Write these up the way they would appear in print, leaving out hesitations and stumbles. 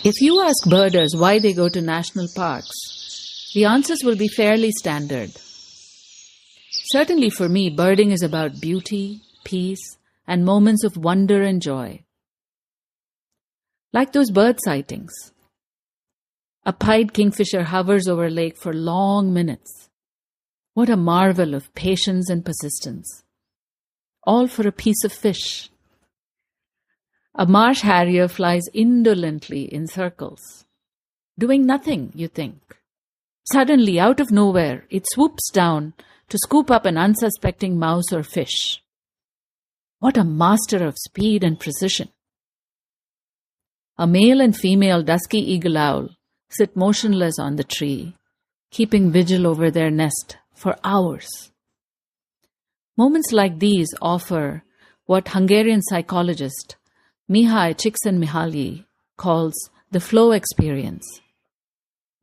If you ask birders why they go to national parks, the answers will be fairly standard. Certainly for me, birding is about beauty, peace, and moments of wonder and joy. Like those bird sightings. A pied kingfisher hovers over a lake for long minutes. What a marvel of patience and persistence. All for a piece of fish. A marsh harrier flies indolently in circles, doing nothing, you think. Suddenly, out of nowhere, it swoops down to scoop up an unsuspecting mouse or fish. What a master of speed and precision. A male and female dusky eagle owl sit motionless on the tree, keeping vigil over their nest for hours. Moments like these offer what Hungarian psychologist Mihai Csikszentmihalyi calls the flow experience.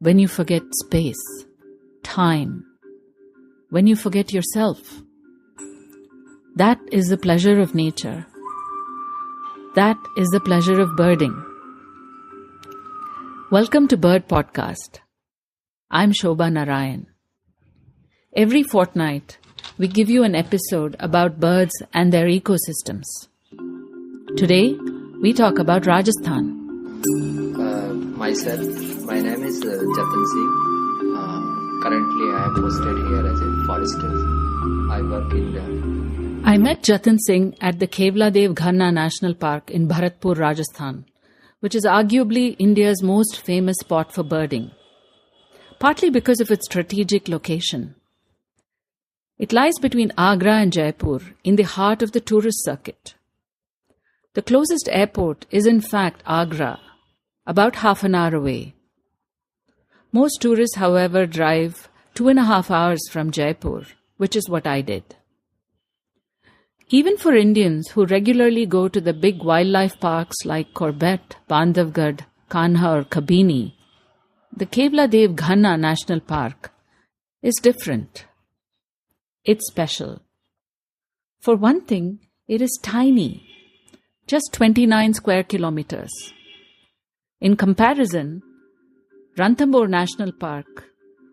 When you forget space, time, when you forget yourself. That is the pleasure of nature. That is the pleasure of birding. Welcome to Bird Podcast. I'm Shobha Narayan. Every fortnight, we give you an episode about birds and their ecosystems. Today, we talk about Rajasthan. Myself, my name is Jatin Singh. Currently, I am posted here as a forester. I work in I met Jatin Singh at the Keoladeo Ghana National Park in Bharatpur, Rajasthan, which is arguably India's most famous spot for birding, partly because of its strategic location. It lies between Agra and Jaipur in the heart of the tourist circuit. The closest airport is in fact Agra, about half an hour away. Most tourists, however, drive 2.5 hours from Jaipur, which is what I did. Even for Indians who regularly go to the big wildlife parks like Corbett, Bandhavgarh, Kanha or Kabini, the Keoladeo Ghana National Park is different. It's special. For one thing, it is tiny. Just 29 square kilometers. In comparison, Ranthambore National Park,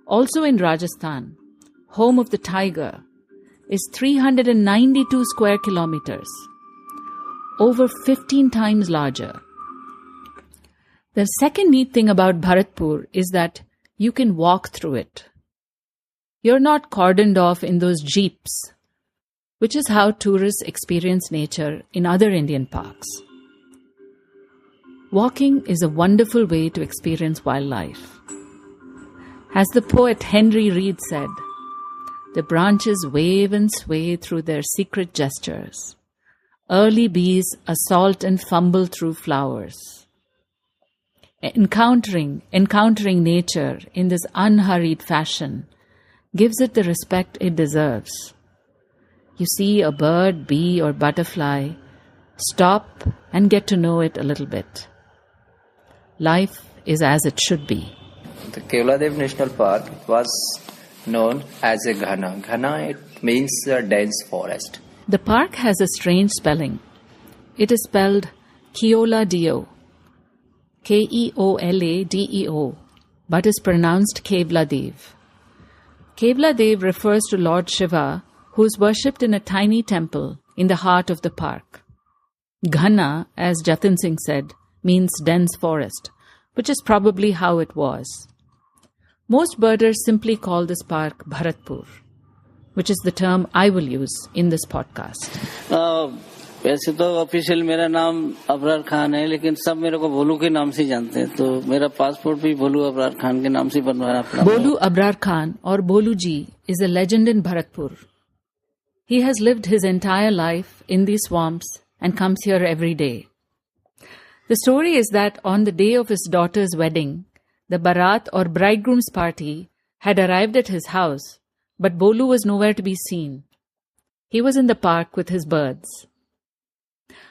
also in Rajasthan, home of the tiger, is 392 square kilometers, over 15 times larger. The second neat thing about Bharatpur is that you can walk through it. You're not cordoned off in those jeeps, which is how tourists experience nature in other Indian parks. Walking is a wonderful way to experience wildlife. As the poet Henry Reed said, the branches wave and sway through their secret gestures. Early bees assault and fumble through flowers. Encountering nature in this unhurried fashion gives it the respect it deserves. You see a bird, bee, or butterfly, stop and get to know it a little bit. Life is as it should be. the Keoladeo National Park was known as a Ghana. Ghana, it means a dense forest. The park has a strange spelling. It is spelled Keoladeo, Keoladeo, but is pronounced Keoladeo. Keoladeo refers to Lord Shiva, who is worshipped in a tiny temple in the heart of the park. Ghana, as Jatin Singh said, means dense forest, which is probably how it was. Most birders simply call this park Bharatpur, which is the term I will use in this podcast. वैसे तो official मेरा नाम अबरार खान है, लेकिन सब मेरे को भोलू के नाम से जानते हैं, तो मेरा पासपोर्ट भी भोलू अबरार खान के नाम से बनवाना पड़ा. Bolu Abrar Khan, or Bolu Ji, is a legend in Bharatpur. He has lived his entire life in these swamps and comes here every day. The story is that on the day of his daughter's wedding, the Bharat or bridegroom's party had arrived at his house, but Bolu was nowhere to be seen. He was in the park with his birds.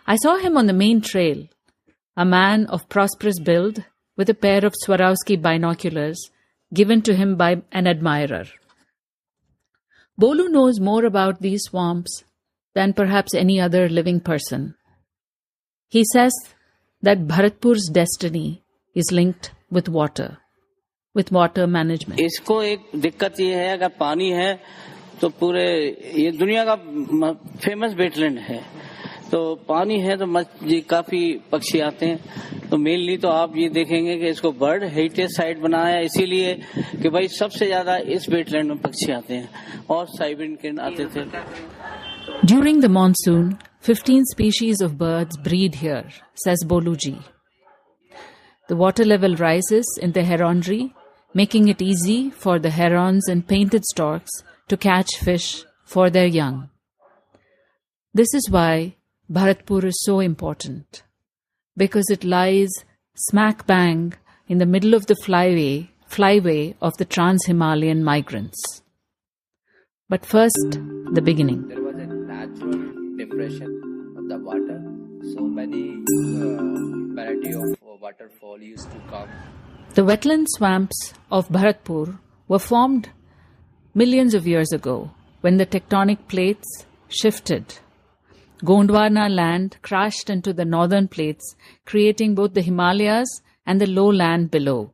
I saw him on the main trail, a man of prosperous build with a pair of Swarovski binoculars given to him by an admirer. Bolu knows more about these swamps than perhaps any other living person. He says that Bharatpur's destiny is linked with water management. इसको एक दिक्कत ये है, अगर पानी है तो पूरे ये दुनिया का फेमस वेटलैंड है, तो पानी है तो काफी पक्षी आते हैं। तो मेनली तो आप ये देखेंगे कि इसको बर्ड हेरिटेज साइट बनाया इसीलिए कि भाई सबसे ज्यादा इस वेटलैंड में पक्षी आते हैं, और साइबेरियन क्रेन आते थे। During the monsoon, 15 species of birds breed here, says Boluji. The water level rises in the heronry, making it easy for the herons and painted storks to catch fish for their young. This is why Bharatpur is so important, because it lies smack bang in the middle of the flyway of the trans-Himalayan migrants. But first, the beginning. There was a natural depression of the water. So many variety of waterfall used to come. The wetland swamps of Bharatpur were formed millions of years ago when the tectonic plates shifted. Gondwana land crashed into the northern plates, creating both the Himalayas and the low land below.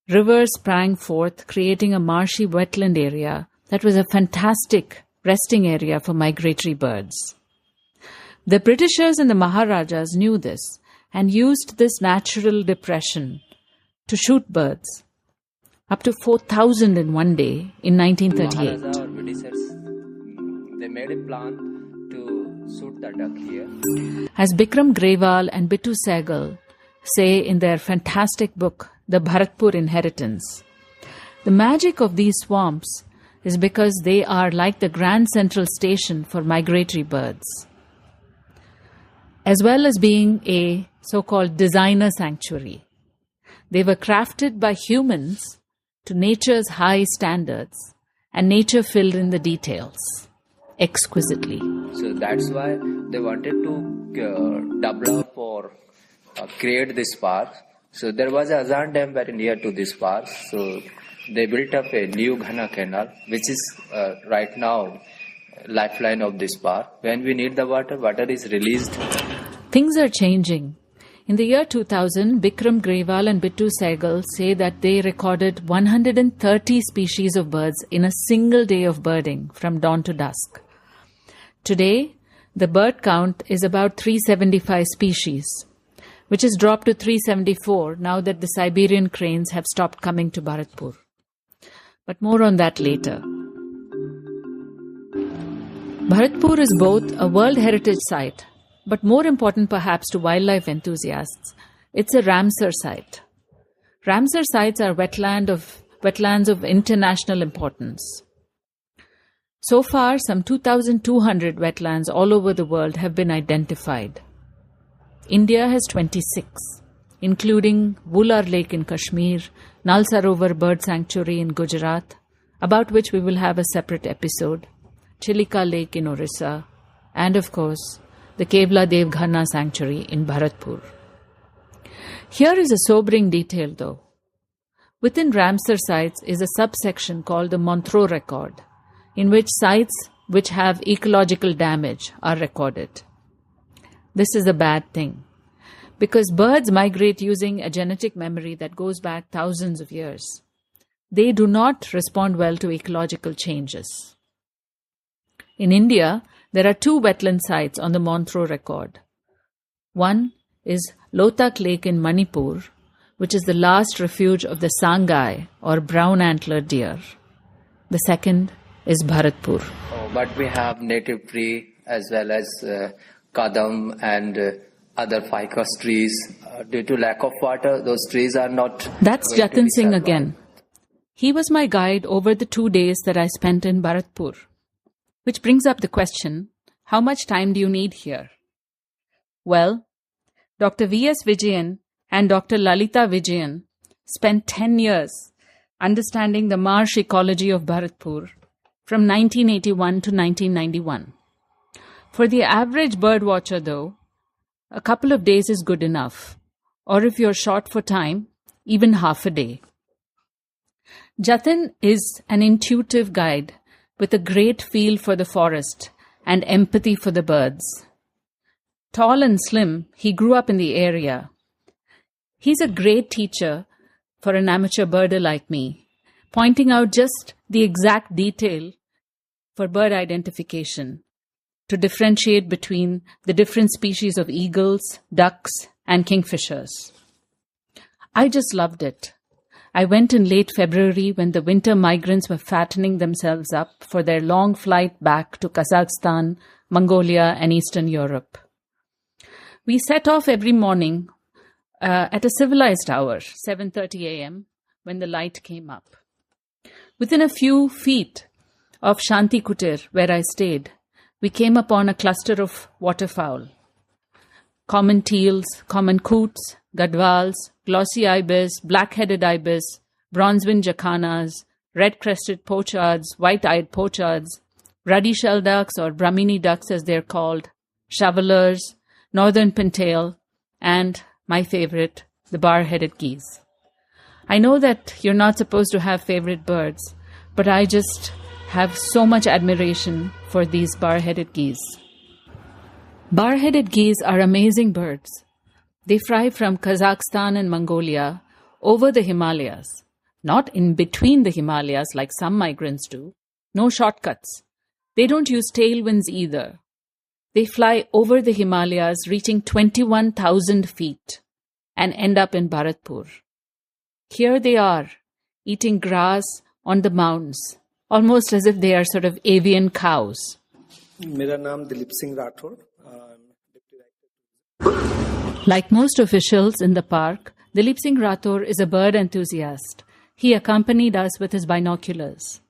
Rivers sprang forth, creating a marshy wetland area that was a fantastic resting area for migratory birds. The Britishers and the Maharajas knew this and used this natural depression to shoot birds, up to 4,000 in one day in 1938. Maharaja or Britishers, they made a plan to shoot the duck here. As Bikram Grewal and Bittu Sehgal say in their fantastic book, The Bharatpur Inheritance, the magic of these swamps is because they are like the Grand Central Station for migratory birds, as well as being a so-called designer sanctuary. They were crafted by humans to nature's high standards, and nature filled in the details exquisitely. So that's why they wanted to develop or create this park. So there was a Azan Dam very near to this park. So they built up a new Ghana Canal, which is right now lifeline of this park. When we need the water, water is released. Things are changing. In the year 2000, Bikram Grewal and Bittu Sehgal say that they recorded 130 species of birds in a single day of birding from dawn to dusk. Today, the bird count is about 375 species, which has dropped to 374 now that the Siberian cranes have stopped coming to Bharatpur. But more on that later. Bharatpur is both a World Heritage Site, but more important perhaps to wildlife enthusiasts, it's a Ramsar Site. Ramsar sites are wetlands of international importance. So far, some 2,200 wetlands all over the world have been identified. India has 26, including Wular Lake in Kashmir, Nal Sarovar Bird Sanctuary in Gujarat, about which we will have a separate episode, Chilika Lake in Orissa, and of course, the Keoladeo Ghana Sanctuary in Bharatpur. Here is a sobering detail though. Within Ramsar sites is a subsection called the Montreux record, in which sites which have ecological damage are recorded. This is a bad thing, because birds migrate using a genetic memory that goes back thousands of years. They do not respond well to ecological changes. In India, there are two wetland sites on the Montreux record. One is Lotak Lake in Manipur, which is the last refuge of the Sangai or brown antler deer. The second is Bharatpur. But we have native tree as well as kadam and other ficus trees. Due to lack of water, those trees are not... That's Jatin Singh again. He was my guide over the 2 days that I spent in Bharatpur. Which brings up the question, how much time do you need here? Well, Dr. V.S. Vijayan and Dr. Lalita Vijayan spent 10 years understanding the marsh ecology of Bharatpur from 1981 to 1991. For the average bird watcher, though, a couple of days is good enough, or if you're short for time, even half a day. Jatin is an intuitive guide with a great feel for the forest and empathy for the birds. Tall and slim, he grew up in the area. He's a great teacher for an amateur birder like me, pointing out just the exact detail for bird identification to differentiate between the different species of eagles, ducks, and kingfishers. I just loved it. I went in late February when the winter migrants were fattening themselves up for their long flight back to Kazakhstan, Mongolia, and Eastern Europe. We set off every morning at a civilized hour, 7:30 a.m., when the light came up. Within a few feet of Shanti Kutir, where I stayed, we came upon a cluster of waterfowl. Common teals, common coots, gadwals, glossy ibis, black-headed ibis, bronze-winged jacanas, red-crested pochards, white-eyed pochards, ruddy-shell ducks or Brahmini ducks as they're called, shovelers, northern pintail, and, my favorite, the bar-headed geese. I know that you're not supposed to have favorite birds, but I just have so much admiration for these bar-headed geese. Bar-headed geese are amazing birds. They fly from Kazakhstan and Mongolia over the Himalayas, not in between the Himalayas like some migrants do. No shortcuts. They don't use tailwinds either. They fly over the Himalayas, reaching 21,000 feet, and end up in Bharatpur. Here they are, eating grass on the mounds, almost as if they are sort of avian cows. मेरा नाम Dilip Singh Rathore. Like most officials in the park, Dilip Singh Rathore is a bird enthusiast. He accompanied us with his binoculars.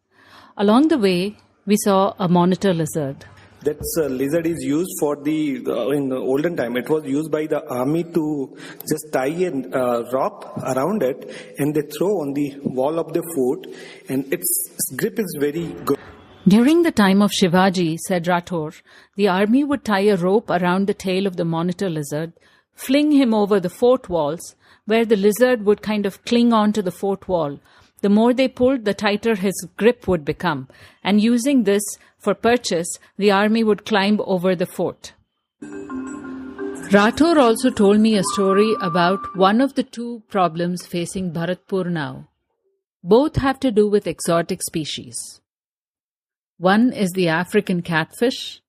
Along the way, we saw a monitor lizard. That lizard is used for in the olden time, it was used by the army to just tie a rope around it and they throw on the wall of the fort, and its grip is very good. During the time of Shivaji, said Rathore, the army would tie a rope around the tail of the monitor lizard, fling him over the fort walls, where the lizard would kind of cling on to the fort wall. The more they pulled, the tighter his grip would become. And using this for purchase, the army would climb over the fort. Rathore also told me a story about one of the two problems facing Bharatpur now. Both have to do with exotic species. One is the African catfish,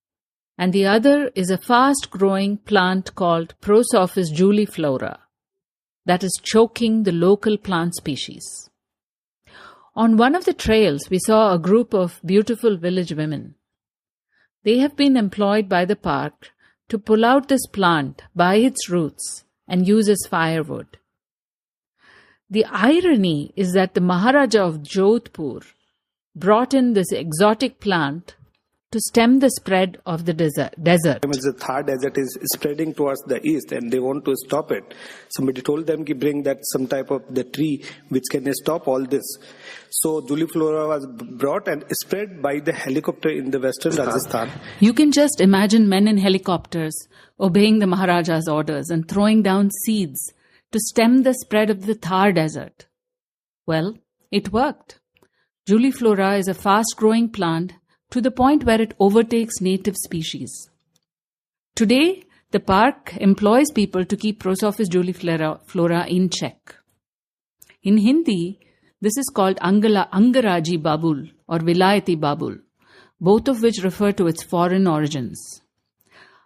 and the other is a fast-growing plant called Prosophis Juliflora that is choking the local plant species. On one of the trails, we saw a group of beautiful village women. They have been employed by the park to pull out this plant by its roots and use as firewood. The irony is that the Maharaja of Jodhpur brought in this exotic plant to stem the spread of the desert. The Thar desert is spreading towards the east and they want to stop it. Somebody told them to bring that some type of the tree which can stop all this. So Juliflora was brought and spread by the helicopter in the western Rajasthan. You can just imagine men in helicopters obeying the Maharaja's orders and throwing down seeds to stem the spread of the Thar desert. Well, it worked. Juliflora is a fast-growing plant to the point where it overtakes native species. Today, the park employs people to keep Prosophis juliflora in check. In Hindi, this is called Angaraji Babul or Vilayati Babul, both of which refer to its foreign origins.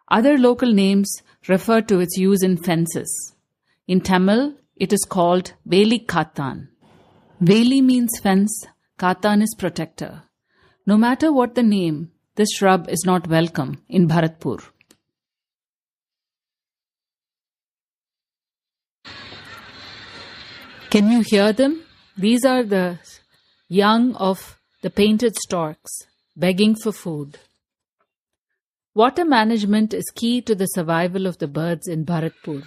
Other local names refer to its use in fences. In Tamil, it is called Veli Katan. Veli means fence, Katan is protector. No matter what the name, this shrub is not welcome in Bharatpur. Can you hear them? These are the young of the painted storks begging for food. Water management is key to the survival of the birds in Bharatpur.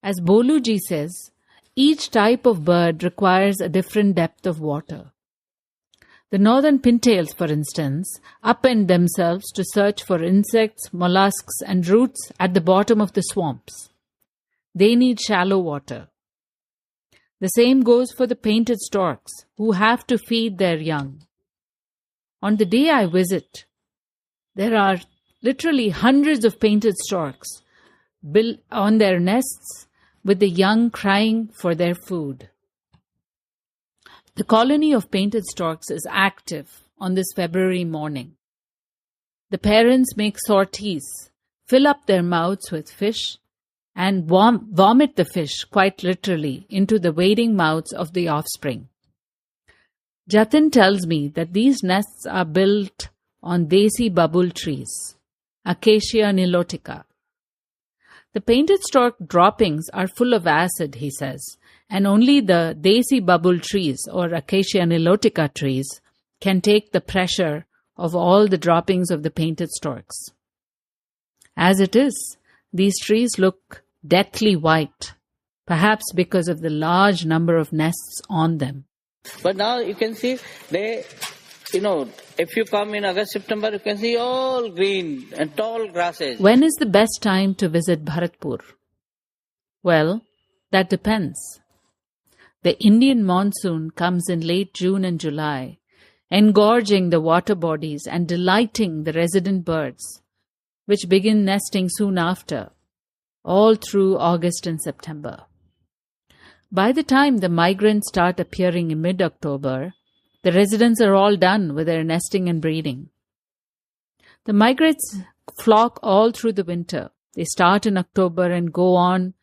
As Boluji says, each type of bird requires a different depth of water. The northern pintails, for instance, upend themselves to search for insects, mollusks, and roots at the bottom of the swamps. They need shallow water. The same goes for the painted storks, who have to feed their young. On the day I visit, there are literally hundreds of painted storks built on their nests, with the young crying for their food. The colony of painted storks is active on this February morning. The parents make sorties, fill up their mouths with fish, and vomit the fish, quite literally, into the waiting mouths of the offspring. Jatin tells me that these nests are built on desi babul trees, Acacia nilotica. The painted stork droppings are full of acid, he says, and only the desi babul trees or Acacia nilotica trees can take the pressure of all the droppings of the painted storks. As it is, these trees look deathly white, perhaps because of the large number of nests on them. But now you can see if you come in August, September, you can see all green and tall grasses. When is the best time to visit Bharatpur? Well, that depends. The Indian monsoon comes in late June and July, engorging the water bodies and delighting the resident birds, which begin nesting soon after, all through August and September. By the time the migrants start appearing in mid-October, the residents are all done with their nesting and breeding. The migrants flock all through the winter. They start in October and go on,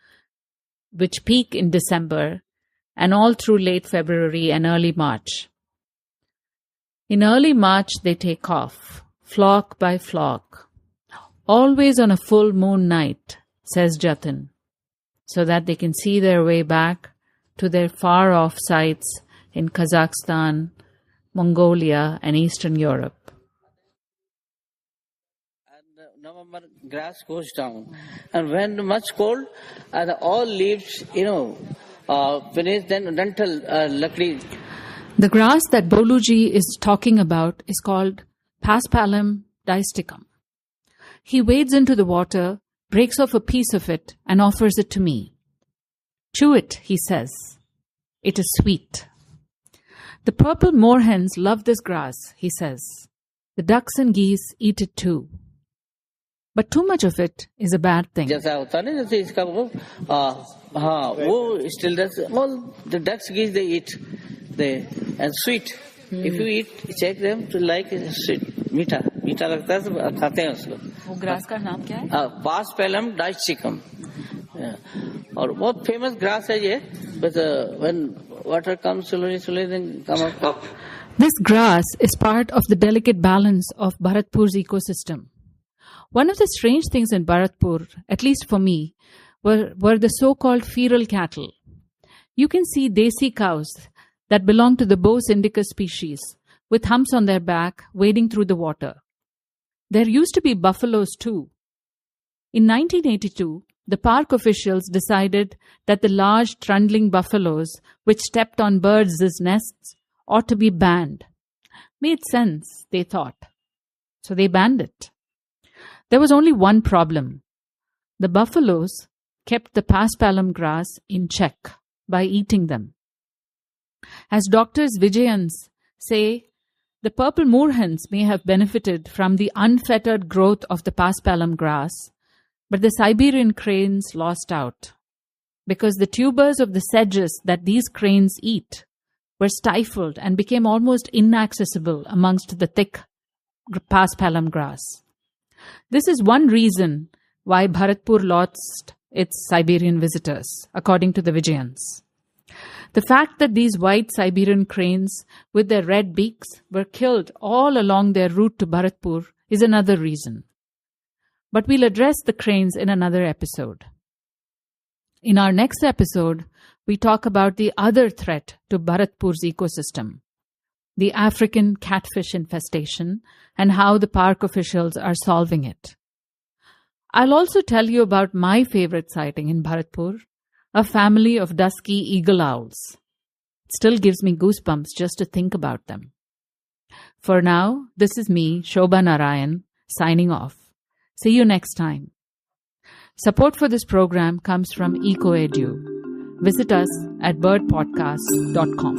which peak in December, and all through late February and early March. In early March, they take off, flock by flock, always on a full moon night, says Jatin, so that they can see their way back to their far-off sites in Kazakhstan, Mongolia, and Eastern Europe. And November, grass goes down. And when much cold, and all leaves, finish, then until luckily. The grass that Boluji is talking about is called Paspalum diasticum. He wades into the water, breaks off a piece of it, and offers it to me. Chew it, he says. It is sweet. The purple moorhens love this grass, he says. The ducks and geese eat it too. But too much of it is a bad thing. All the ducks, geese, they eat. And sweet. If you eat, check them to like sweet. मीठा लगता है तो खाते हैं उसको. वो grass का नाम क्या है? Paspalum diasticum. और बहुत famous grass है ये. But when water comes slowly, then come up. This grass is part of the delicate balance of Bharatpur's ecosystem. One of the strange things in Bharatpur, at least for me, were the so-called feral cattle. You can see desi cows that belong to the Bos indica species, with humps on their back, wading through the water. There used to be buffaloes too. In 1982, the park officials decided that the large trundling buffaloes, which stepped on birds' nests, ought to be banned. Made sense, they thought. So they banned it. There was only one problem. The buffaloes kept the Paspalum grass in check by eating them. As doctors Vijayans say, the purple moorhens may have benefited from the unfettered growth of the Paspalum grass, but the Siberian cranes lost out, because the tubers of the sedges that these cranes eat were stifled and became almost inaccessible amongst the thick Paspalum grass. This is one reason why Bharatpur lost its Siberian visitors, according to the Vijayans. The fact that these white Siberian cranes with their red beaks were killed all along their route to Bharatpur is another reason. But we'll address the cranes in another episode. In our next episode, we talk about the other threat to Bharatpur's ecosystem, the African catfish infestation, and how the park officials are solving it. I'll also tell you about my favorite sighting in Bharatpur, a family of dusky eagle owls. It still gives me goosebumps just to think about them. For now, this is me, Shobha Narayan, signing off. See you next time. Support for this program comes from EcoEdu. Visit us at birdpodcast.com.